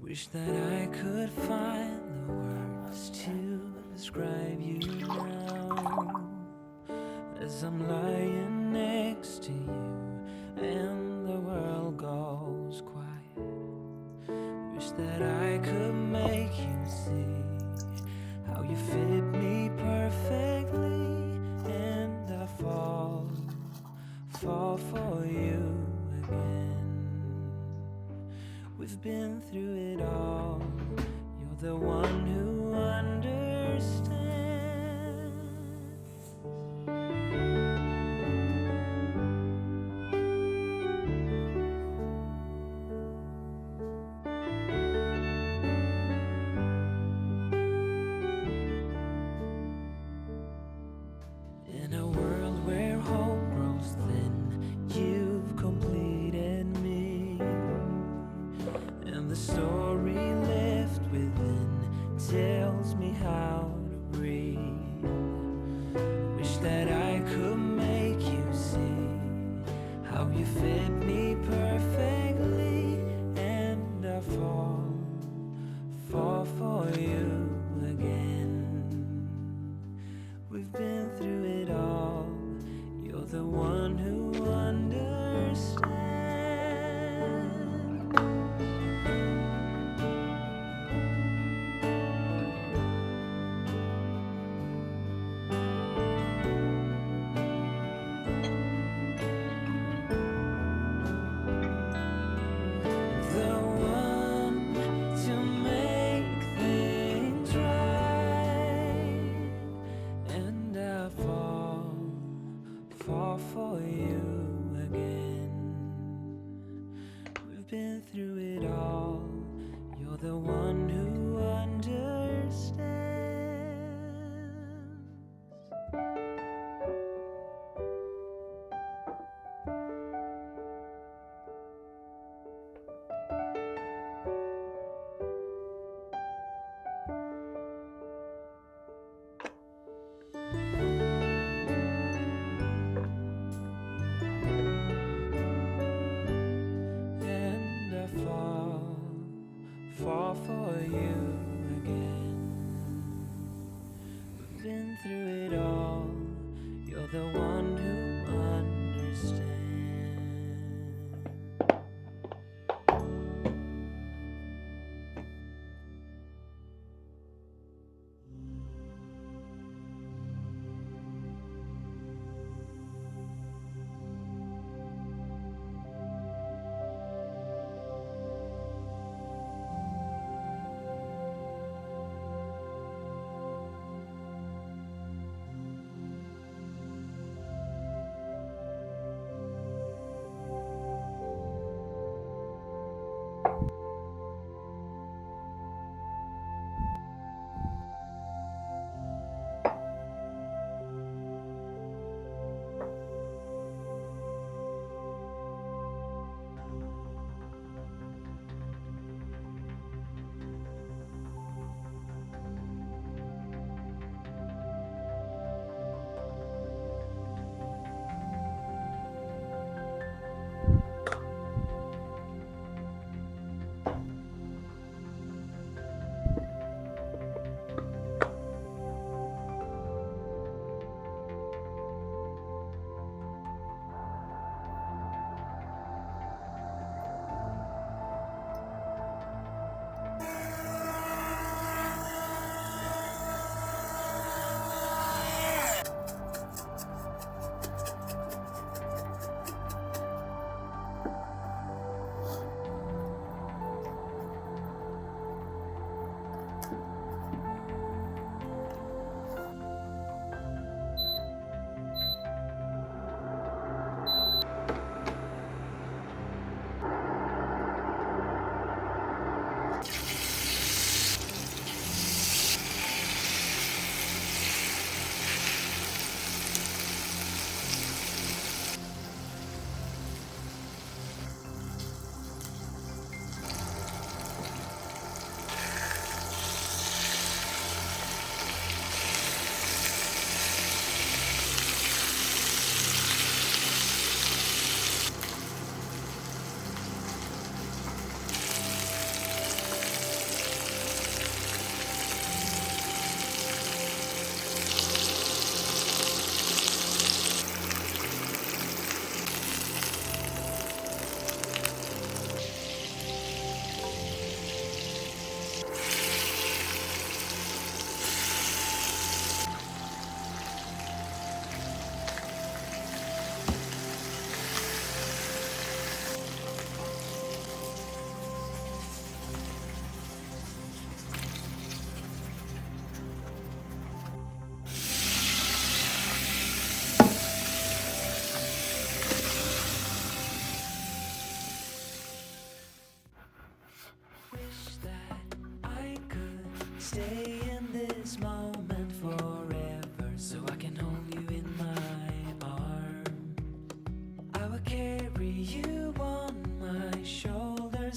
Wish that I could find the words to describe you now, as I'm lying next to you and the world goes quiet. Wish that I could make you see how you fit me perfectly, and I fall for you again. We've been through it all. You're the one who understands. In a world where hope grows thin, you've completed me. And the story left within tells me how to breathe. Wish that I could make you see how you fit me perfectly, and I fall for you again. We've been through it all. You're the one who understands. For you again. We've been through it all. You're the one who understands. Fall for you again. We've been through it all. You're the one who understands.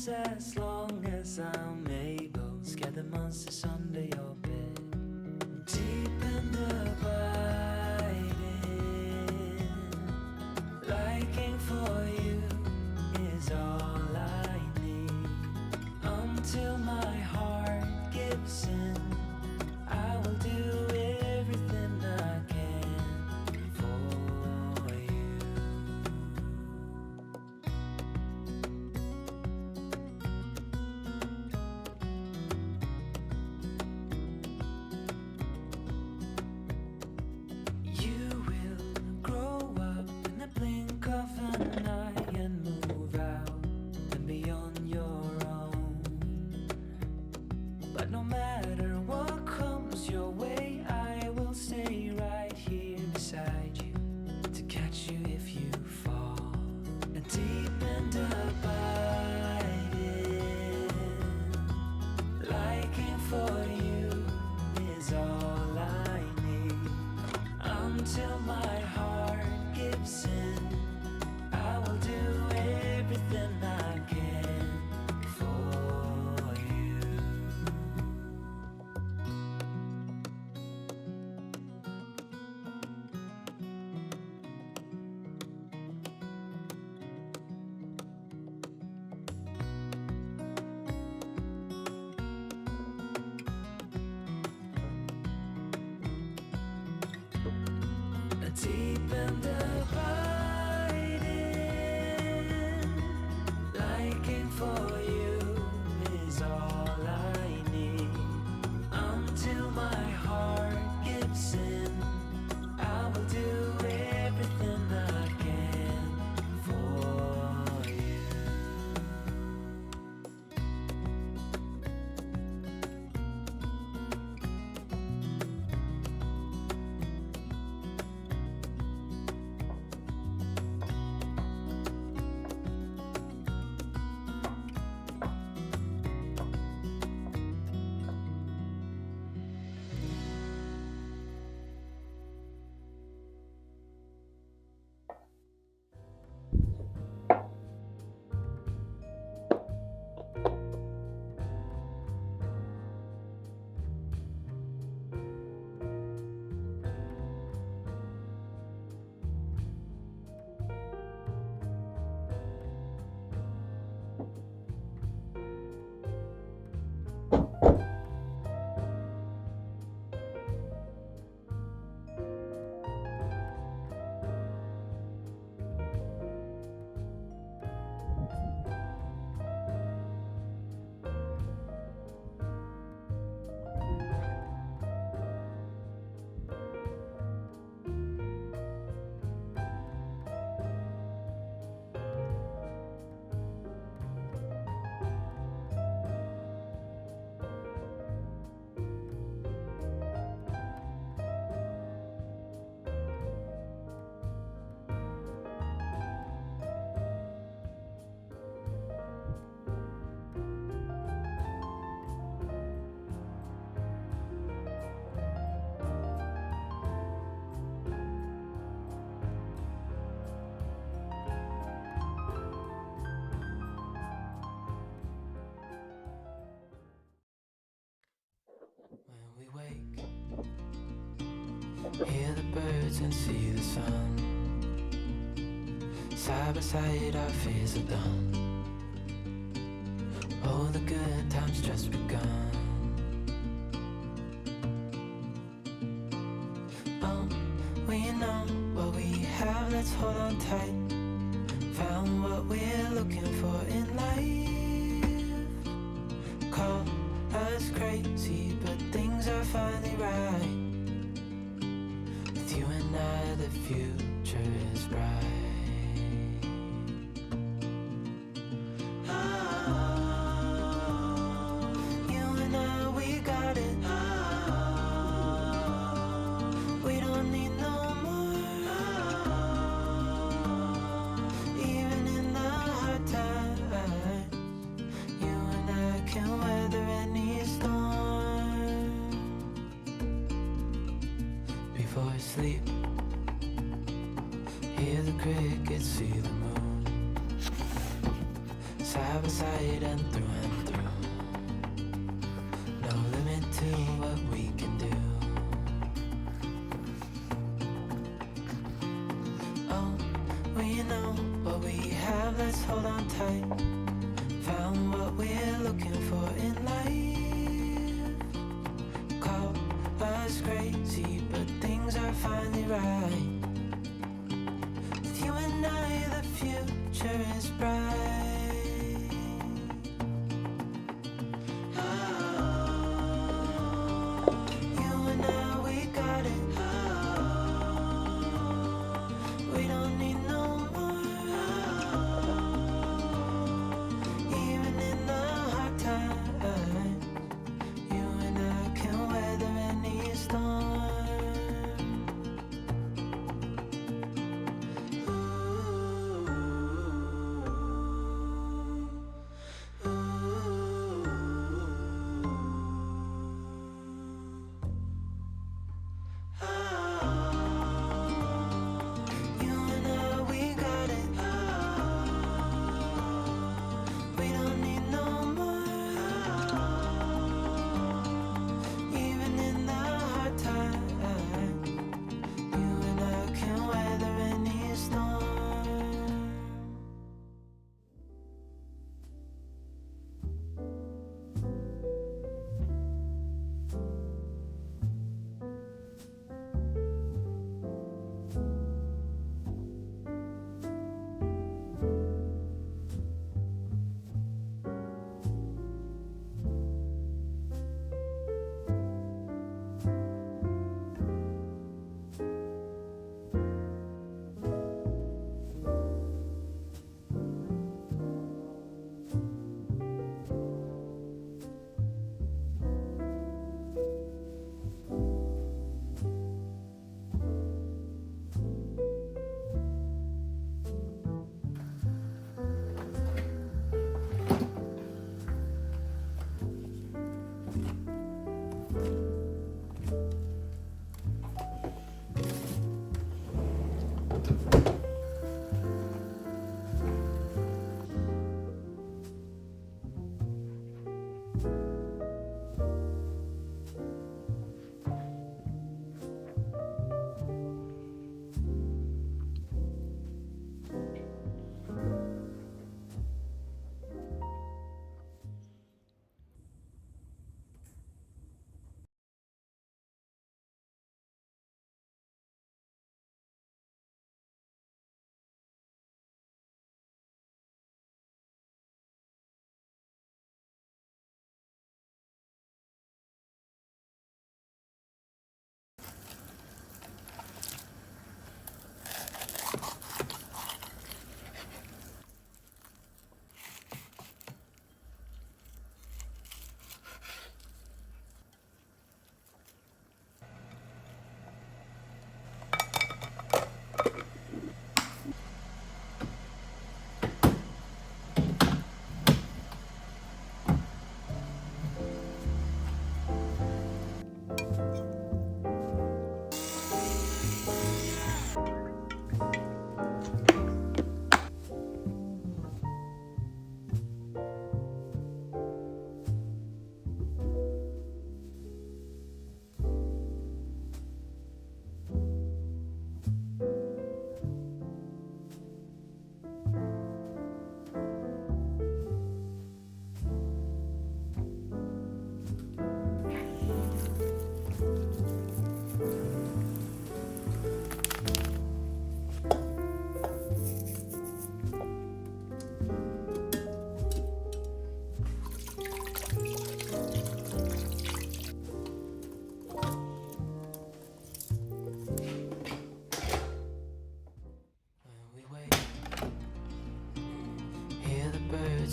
just as long as I'm able. Scare the monsters under your bed. Deep and abiding, liking for you is all I need. Until my heart gives in, I will do everything I can for you. You will grow up in the blink of an eye and move out and beyond your own. But no matter what comes your way, I will stay right here beside you to catch you if you fall. And deep and abiding, liking for you is all I need. Until my heart gives in, I will do everything I can for you. Deep and abiding, liking for you is all I need. Until my heart gives in, I will do everything I can for you. When we wake, hear the birds and see the sun. Side by side our fears are done. Oh, the good times just begun. Oh, we know what we have, let's hold on tight. Found what we're looking for in life. Call us crazy, but things are finally right. With you and I, the future is bright. You and I, we got it. We don't need no more. Even in the hard times, you and I can weather any storm. Before I sleep, hear the crickets, see the moon. side by side and through. No limit to what we can do. Oh, well, you know what we have, let's hold on tight. Found what we're looking for in life. Call us crazy, but things are finally right. With you and I, the future is bright. You and I, we got it. We don't need no more. Even in the hard times, you and I can weather any storm. You and I, we got it. We don't need no more. Even in the hard times, you and I can weather any storm.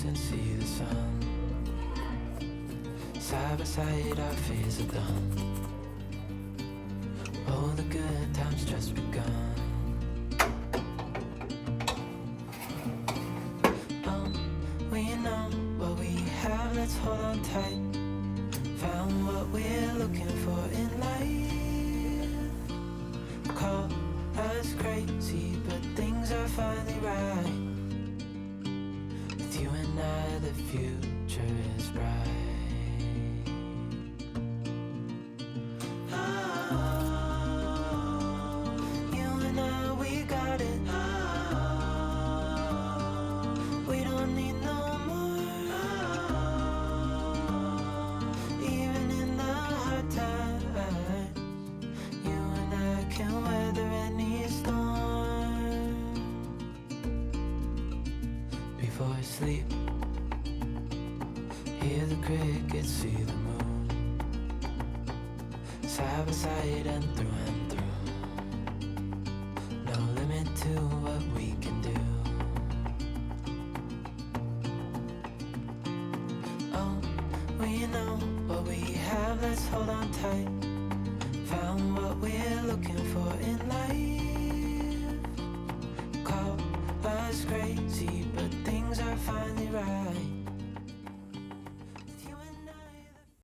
And see the sun. Side by side, our fears are done. All the good times just begun. Well, you know what we have, let's hold on tight. Found what we're looking for in life. Call us crazy, but things are finally right. With you and I, the future is bright. You and I, we got it. We don't need no more. Even in the hard times, you and I can weather any storm. Before I sleep, hear the crickets, see the moon, side by side and through and through. No limit to what we can do. Oh, we know what we have, let's hold on tight. Found what we're looking for in life.